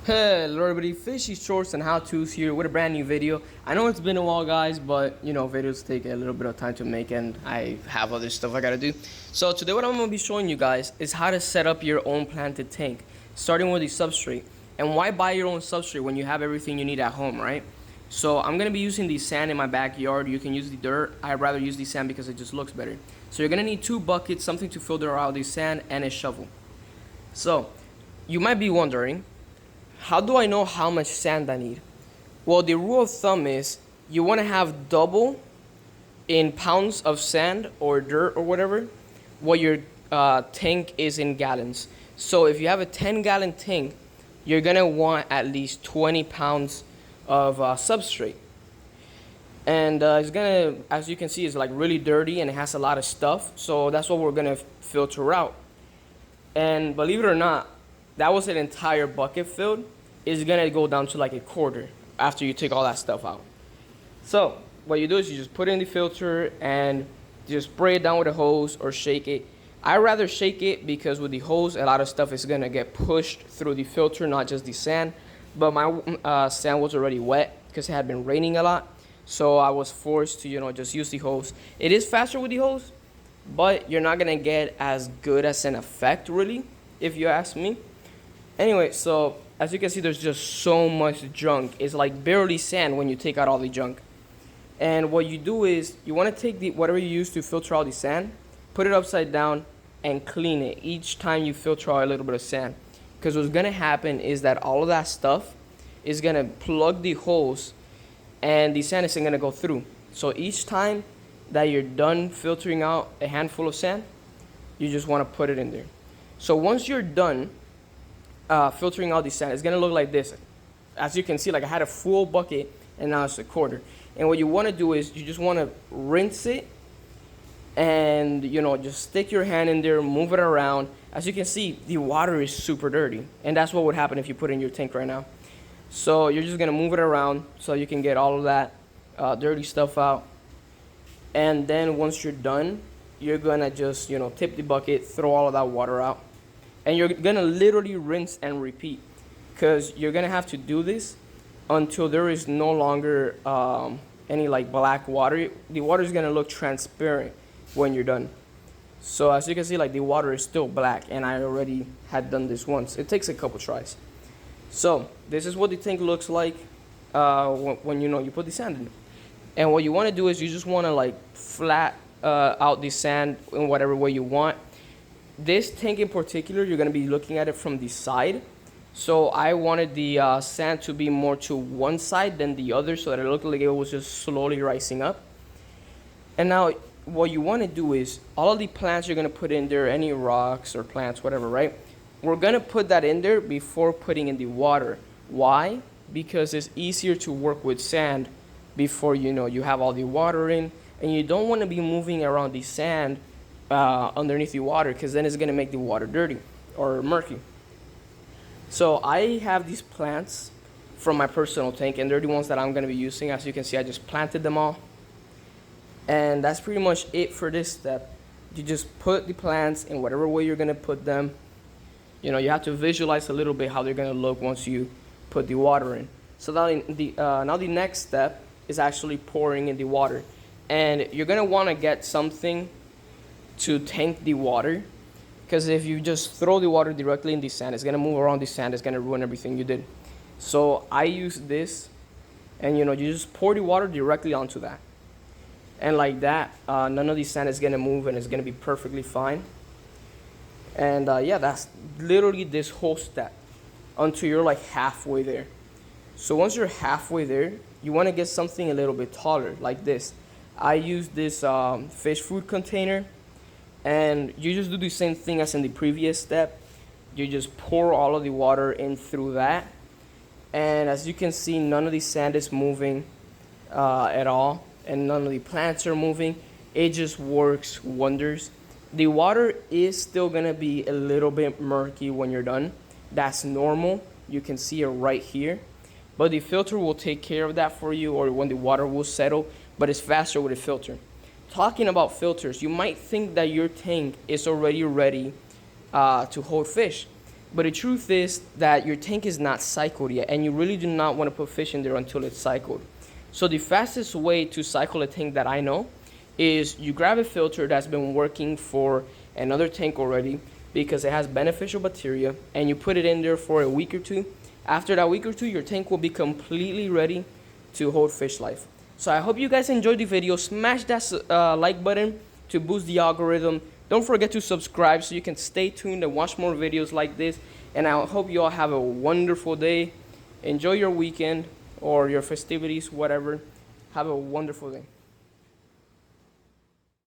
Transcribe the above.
Hello everybody, Fishy Shorts and How To's here with a brand new video. I know it's been a while guys, but you know, videos take a little bit of time to make and I have other stuff I gotta do. So today what I'm gonna be showing you guys is how to set up your own planted tank, starting with the substrate. And why buy your own substrate when you have everything you need at home, right? So I'm gonna be using the sand in my backyard. You can use the dirt. I'd rather use the sand because it just looks better. So you're gonna need 2 buckets, something to filter out the sand, and a shovel. So you might be wondering, how do I know how much sand I need? Well, the rule of thumb is you want to have double in pounds of sand or dirt or whatever what your tank is in gallons. So if you have a 10-gallon tank, you're going to want at least 20 pounds of substrate. And it's going to, as you can see, it's like really dirty and it has a lot of stuff. So that's what we're going to filter out. And believe it or not, that was an entire bucket filled. It's gonna go down to like a quarter after you take all that stuff out. So what you do is you just put in the filter and just spray it down with a hose or shake it. I rather shake it because with the hose, a lot of stuff is gonna get pushed through the filter, not just the sand. But my sand was already wet because it had been raining a lot. So I was forced to, just use the hose. It is faster with the hose, but you're not gonna get as good as an effect really, if you ask me. Anyway, so as you can see, there's just so much junk. It's like barely sand when you take out all the junk. And what you do is you want to take whatever you use to filter out the sand, put it upside down, and clean it each time you filter out a little bit of sand. Because what's going to happen is that all of that stuff is going to plug the holes and the sand isn't going to go through. So each time that you're done filtering out a handful of sand, you just want to put it in there. So once you're done filtering out the sand, it's gonna look like this. As you can see, like I had a full bucket and now it's a quarter. And what you want to do is you just want to rinse it and just stick your hand in there, move it around. As you can see, the water is super dirty, and that's what would happen if you put it in your tank right now. So you're just gonna move it around so you can get all of that dirty stuff out. And then once you're done, you're gonna just tip the bucket, throw all of that water out. And you're gonna literally rinse and repeat, because you're gonna have to do this until there is no longer any like black water. The water is gonna look transparent when you're done. So as you can see, like the water is still black, and I already had done this once. It takes a couple tries. So this is what the tank looks like when you put the sand in. And what you want to do is you just want to like flat out the sand in whatever way you want. This tank in particular, you're going to be looking at it from the side. So I wanted the sand to be more to one side than the other so that it looked like it was just slowly rising up. And now what you want to do is all of the plants you're going to put in there, any rocks or plants, whatever, right? We're going to put that in there before putting in the water. Why? Because it's easier to work with sand before you have all the water in. And you don't want to be moving around the sand underneath the water, because then it's going to make the water dirty or murky. So I have these plants from my personal tank, and they're the ones that I'm going to be using. As you can see, I just planted them all, and that's pretty much it for this step. You just put the plants in whatever way you're going to put them. You have to visualize a little bit how they're going to look once you put the water in. So now the next step is actually pouring in the water, and you're going to want to get something to tank the water, because if you just throw the water directly in the sand, it's going to move around the sand, it's going to ruin everything you did. So I use this, and you just pour the water directly onto that, and like that none of the sand is going to move, and it's going to be perfectly fine. And yeah, that's literally this whole step until you're like halfway there. So once you're halfway there, you want to get something a little bit taller like this. I use this fish food container. And you just do the same thing as in the previous step. You just pour all of the water in through that. And as you can see, none of the sand is moving at all. And none of the plants are moving. It just works wonders. The water is still going to be a little bit murky when you're done. That's normal. You can see it right here. But the filter will take care of that for you, or when the water will settle. But it's faster with a filter. Talking about filters, you might think that your tank is already ready to hold fish. But the truth is that your tank is not cycled yet, and you really do not want to put fish in there until it's cycled. So the fastest way to cycle a tank that I know is you grab a filter that's been working for another tank already because it has beneficial bacteria, and you put it in there for a week or two. After that week or two, your tank will be completely ready to hold fish life. So I hope you guys enjoyed the video. Smash that like button to boost the algorithm. Don't forget to subscribe so you can stay tuned and watch more videos like this. And I hope you all have a wonderful day. Enjoy your weekend or your festivities, whatever. Have a wonderful day.